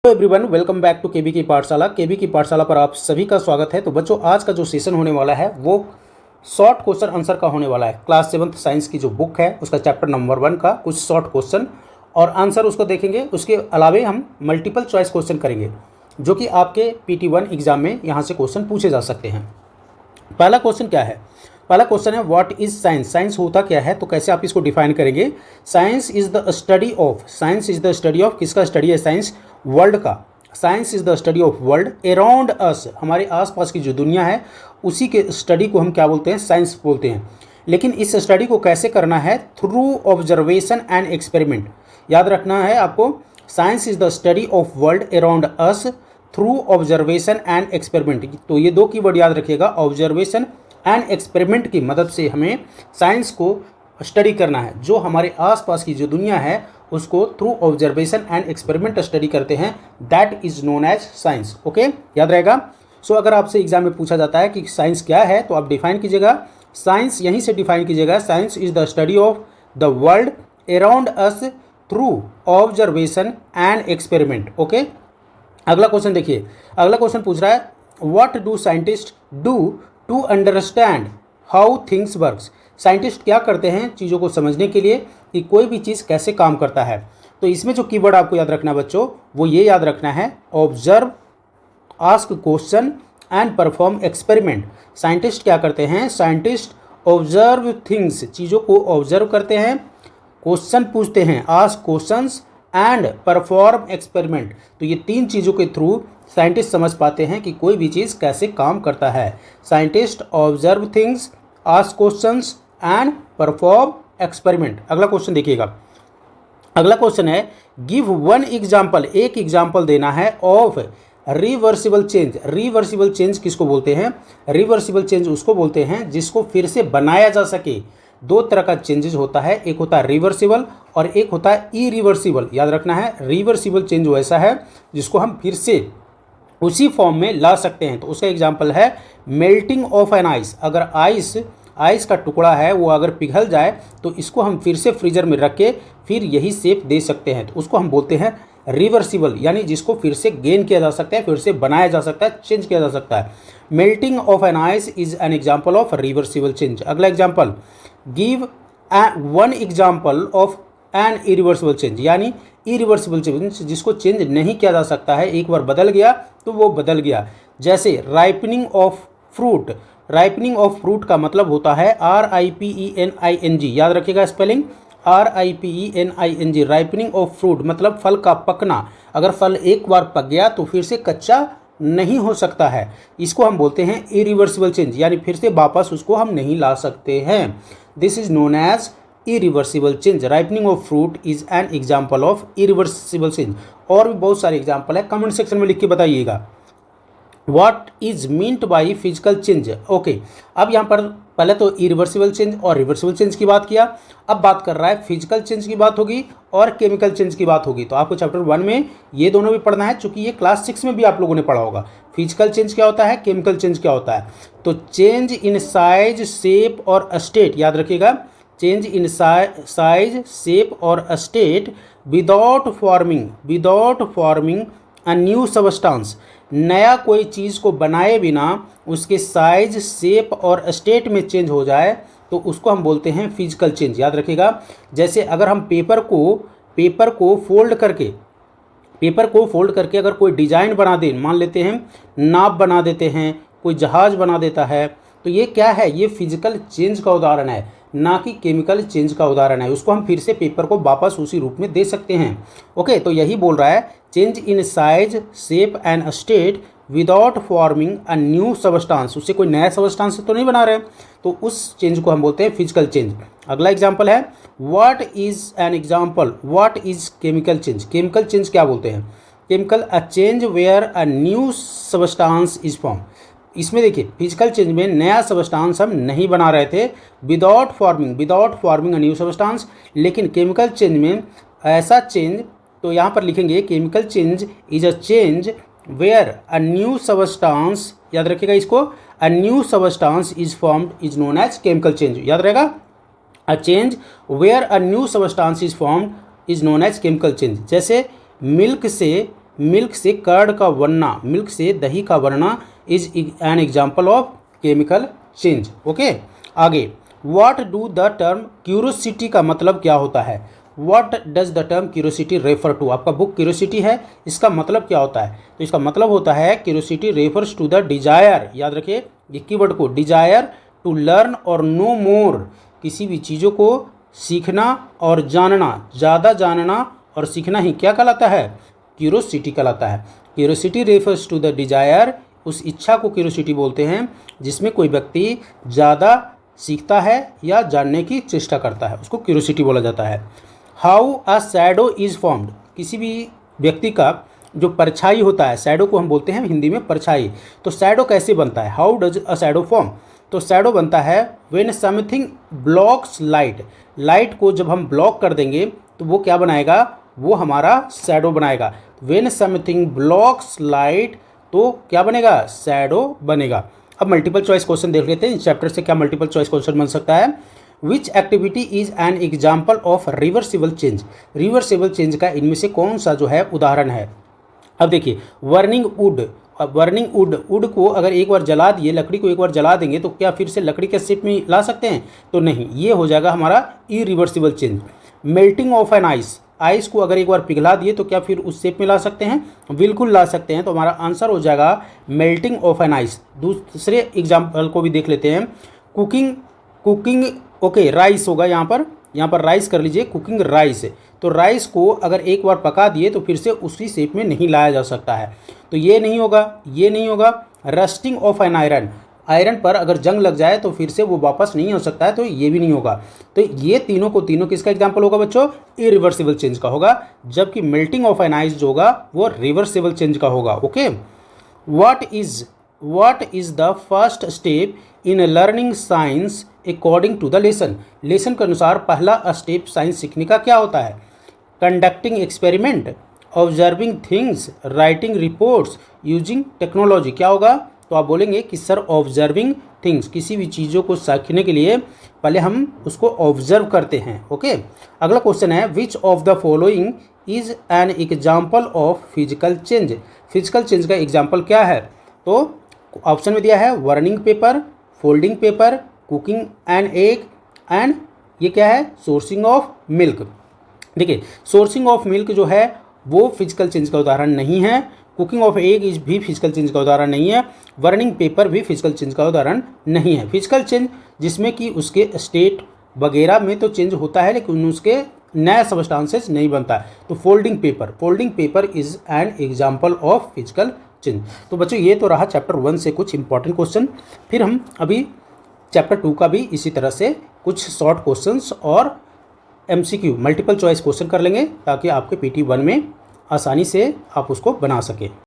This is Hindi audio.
Hello everyone, welcome back to KB की पाठशाला। केबी की पाठशाला पर आप सभी का स्वागत है। तो बच्चों, आज का जो सेशन होने वाला है वो शॉर्ट क्वेश्चन आंसर का होने वाला है। क्लास 7th साइंस की जो बुक है उसका चैप्टर नंबर 1 का कुछ शॉर्ट क्वेश्चन और आंसर उसको देखेंगे। उसके अलावे हम मल्टीपल चॉइस क्वेश्चन करेंगे जो कि आपके PT1 एग्जाम में यहाँ से क्वेश्चन पूछे जा सकते हैं। पहला क्वेश्चन क्या है? पहला क्वेश्चन है व्हाट इज साइंस। साइंस होता क्या है, तो कैसे आप इसको डिफाइन करेंगे? Science is the study of, science is the study of, किसका स्टडी है साइंस? वर्ल्ड का। Science is the study of world around अस, हमारे आसपास की जो दुनिया है उसी के स्टडी को हम क्या बोलते हैं? साइंस बोलते हैं। लेकिन इस स्टडी को कैसे करना है? Through observation and experiment. याद रखना है आपको, science is the study of world around us through observation and experiment. तो ये दो कीवर्ड याद रखिएगा, ऑब्जर्वेशन एंड एक्सपेरिमेंट की मदद से हमें साइंस को स्टडी करना है। जो हमारे आसपास की जो दुनिया है उसको थ्रू ऑब्जर्वेशन एंड एक्सपेरिमेंट स्टडी करते हैं, that is known as science. Okay, याद रहेगा। सो अगर आपसे एग्जाम में पूछा जाता है कि साइंस क्या है तो आप डिफाइन कीजिएगा, साइंस यहीं से डिफाइन कीजिएगा, science is the study of the world around us through observation and experiment. Okay, अगला क्वेश्चन देखिए। अगला क्वेश्चन पूछ रहा है what do scientist do to understand how things works. Scientist क्या करते हैं चीज़ों को समझने के लिए कि कोई भी चीज़ कैसे काम करता है। तो इसमें जो कीवर्ड आपको याद रखना है बच्चों, वो ये याद रखना है, observe, ask question and perform experiment. Scientist क्या करते हैं? साइंटिस्ट ऑब्जर्व थिंग्स, चीज़ों को ऑब्जर्व करते हैं, क्वेश्चन पूछते हैं, ask questions and perform experiment. तो ये तीन चीज़ों के थ्रू साइंटिस्ट समझ पाते हैं कि कोई भी चीज़ कैसे काम करता है। Scientist observe things, ask questions and perform experiment. अगला क्वेश्चन देखिएगा। अगला क्वेश्चन है गिव वन एग्जाम्पल, एक एग्जाम्पल देना है of reversible change. Reversible change किसको बोलते हैं? रिवर्सिबल चेंज उसको बोलते हैं जिसको फिर से बनाया जा सके। दो तरह का चेंजेस होता है, एक होता है रिवर्सिबल और एक होता है इरिवर्सिबल। याद रखना है, रिवर्सिबल चेंज वैसा है जिसको हम फिर से उसी फॉर्म में ला सकते हैं। तो उसका एग्जाम्पल है मेल्टिंग ऑफ एन आइस। अगर आइस का टुकड़ा है वो अगर पिघल जाए तो इसको हम फिर से फ्रीजर में रख के फिर यही शेप दे सकते हैं। तो उसको हम बोलते हैं रिवर्सिबल, यानी जिसको फिर से गेन किया जा सकता है, फिर से बनाया जा सकता है, चेंज किया जा सकता है। Melting of an ice is an example of reversible change. अगला example give one example of an irreversible change, यानी इरिवर्सिबल चेंज जिसको चेंज नहीं किया जा सकता है, एक बार बदल गया तो वो बदल गया। जैसे ripening of fruit. Ripening of fruit का मतलब होता है RIPENING। याद रखिएगा spelling, RIPENING। Ripening of fruit मतलब फल का पकना। अगर फल एक बार पक गया तो फिर से कच्चा नहीं हो सकता है। इसको हम बोलते हैं इरिवर्सिबल चेंज, यानी फिर से वापस उसको हम नहीं ला सकते हैं। This is known as irreversible change. Ripening of fruit is an example of irreversible change. और भी बहुत सारे एग्जाम्पल है, कमेंट सेक्शन में लिख के बताइएगा। What is meant by physical change. Okay, अब यहाँ पर पहले तो इरिवर्सिबल चेंज और रिवर्सिबल चेंज की बात किया, अब बात कर रहा है फिजिकल चेंज की बात होगी और केमिकल चेंज की बात होगी। तो आपको चैप्टर 1 में ये दोनों भी पढ़ना है, चूंकि ये क्लास 6 में भी आप लोगों ने पढ़ा होगा। फिजिकल चेंज क्या होता है, केमिकल चेंज क्या होता है। तो चेंज इन साइज, शेप और स्टेट, याद रखिएगा, चेंज इन साइज, शेप और state without forming a new substance. नया कोई चीज़ को बनाए बिना उसके साइज, शेप और स्टेट में चेंज हो जाए तो उसको हम बोलते हैं फिजिकल चेंज। याद रखिएगा, जैसे अगर हम पेपर को फोल्ड करके अगर कोई डिजाइन बना दें, मान लेते हैं नाव बना देते हैं, कोई जहाज बना देता है, तो ये क्या है? ये फिजिकल चेंज का उदाहरण है, ना कि केमिकल चेंज का उदाहरण है। उसको हम फिर से पेपर को वापस उसी रूप में दे सकते हैं। ओके, तो यही बोल रहा है change in size, shape and state without forming a new substance. उससे कोई नया सबस्टांस तो नहीं बना रहे, तो उस चेंज को हम बोलते हैं फिजिकल चेंज। अगला एग्जाम्पल है what is an example, what is chemical change. Chemical change क्या बोलते हैं? Chemical a change where a new substance is form. इसमें देखिए फिजिकल चेंज में नया सबस्टांस हम नहीं बना रहे थे, without forming a new substance. लेकिन केमिकल चेंज में ऐसा चेंज, तो यहाँ पर लिखेंगे chemical change is a change where a new substance, याद रखिएगा इसको, a new substance is formed is known as chemical change. याद रहेगा, a change where a new substance is formed is known as chemical change. जैसे मिल्क से मिल्क से कर्ड का बनना, मिल्क से दही का बनना is an example of chemical change. Okay, आगे what do the term curiosity का मतलब क्या होता है? What does the term curiosity refer to? आपका बुक क्यूरोसिटी है, इसका मतलब क्या होता है? तो इसका मतलब होता है curiosity refers to the desire, याद रखिए ये कीवर्ड को, डिजायर टू लर्न और नो मोर, किसी भी चीज़ों को सीखना और जानना, ज़्यादा जानना और सीखना ही क्या कहलाता है? क्यूरोसिटी कहलाता है। Curiosity refers to the desire, उस इच्छा को क्यूरोसिटी बोलते हैं जिसमें कोई व्यक्ति ज़्यादा सीखता है या जानने की चेष्टा करता है, उसको क्यूरोसिटी बोला जाता है। How a shadow is formed, किसी भी व्यक्ति का जो परछाई होता है, शैडो को हम बोलते हैं हिंदी में परछाई, तो शैडो कैसे बनता है? How does a shadow form? तो शैडो बनता है when something blocks light, light को जब हम ब्लॉक कर देंगे तो वो क्या बनाएगा? वो हमारा शैडो बनाएगा। व्हेन समथिंग ब्लॉक्स लाइट, तो क्या बनेगा? शैडो बनेगा। अब मल्टीपल चॉइस क्वेश्चन देख लेते हैं इस चैप्टर से क्या मल्टीपल चॉइस क्वेश्चन बन सकता है। Which activity is an example of reversible change, reversible change का इनमें से कौन सा जो है उदाहरण है? अब देखिए बर्निंग वुड, अब बर्निंग वुड, वुड को अगर एक बार जला दिए, लकड़ी को एक बार जला देंगे तो क्या फिर से लकड़ी के शेप में ला सकते हैं? तो नहीं, ये हो जाएगा हमारा irreversible change. Melting of an ice, ice को अगर एक बार पिघला दिए तो क्या फिर उस शेप में ला सकते हैं? बिल्कुल ला सकते हैं। तो हमारा आंसर हो जाएगा मेल्टिंग ऑफ एन आइस। दूसरे एग्जाम्पल को भी देख लेते हैं। कुकिंग, कुकिंग ओके राइस होगा यहाँ पर राइस कर लीजिए, कुकिंग राइस। तो राइस को अगर एक बार पका दिए तो फिर से उसी शेप में नहीं लाया जा सकता है, तो ये नहीं होगा, ये नहीं होगा। Rusting of an iron, iron पर अगर जंग लग जाए तो फिर से वो वापस नहीं हो सकता है, तो ये भी नहीं होगा। तो ये तीनों को तीनों किसका एग्जाम्पल होगा बच्चों? इरिवर्सिबल चेंज का होगा, जबकि मेल्टिंग ऑफ एन आइस जो होगा वो रिवर्सिबल चेंज का होगा। Okay, what is the first step in learning science according to the lesson, lesson के अनुसार पहला स्टेप साइंस सीखने का क्या होता है? Conducting experiment, observing things, writing reports, using technology. क्या होगा? तो आप बोलेंगे कि सर ऑब्जर्विंग थिंग्स, किसी भी चीज़ों को सीखने के लिए पहले हम उसको ऑब्जर्व करते हैं। ओके, अगला क्वेश्चन है which of the following is an example of physical change, physical change का एग्जाम्पल क्या है? तो ऑप्शन में दिया है burning paper, folding paper, cooking an egg and ये क्या है? Sourcing of milk. देखिए सोर्सिंग ऑफ मिल्क जो है वो फिजिकल चेंज का उदाहरण नहीं है, कुकिंग ऑफ एग इज भी फिजिकल चेंज का उदाहरण नहीं है, बर्निंग पेपर भी फिजिकल चेंज का उदाहरण नहीं है। फिजिकल चेंज जिसमें कि उसके स्टेट वगैरह में तो चेंज होता है लेकिन उसके नया सबस्टांसेस नहीं बनता है। तो folding paper is an example of physical change. तो बच्चों ये तो रहा चैप्टर 1 से कुछ इंपॉर्टेंट क्वेश्चन। फिर हम अभी चैप्टर 2 का भी इसी तरह से कुछ शॉर्ट क्वेश्चंस और MCQ मल्टीपल चॉइस क्वेश्चन कर लेंगे ताकि आपके PT 1 में आसानी से आप उसको बना सकें।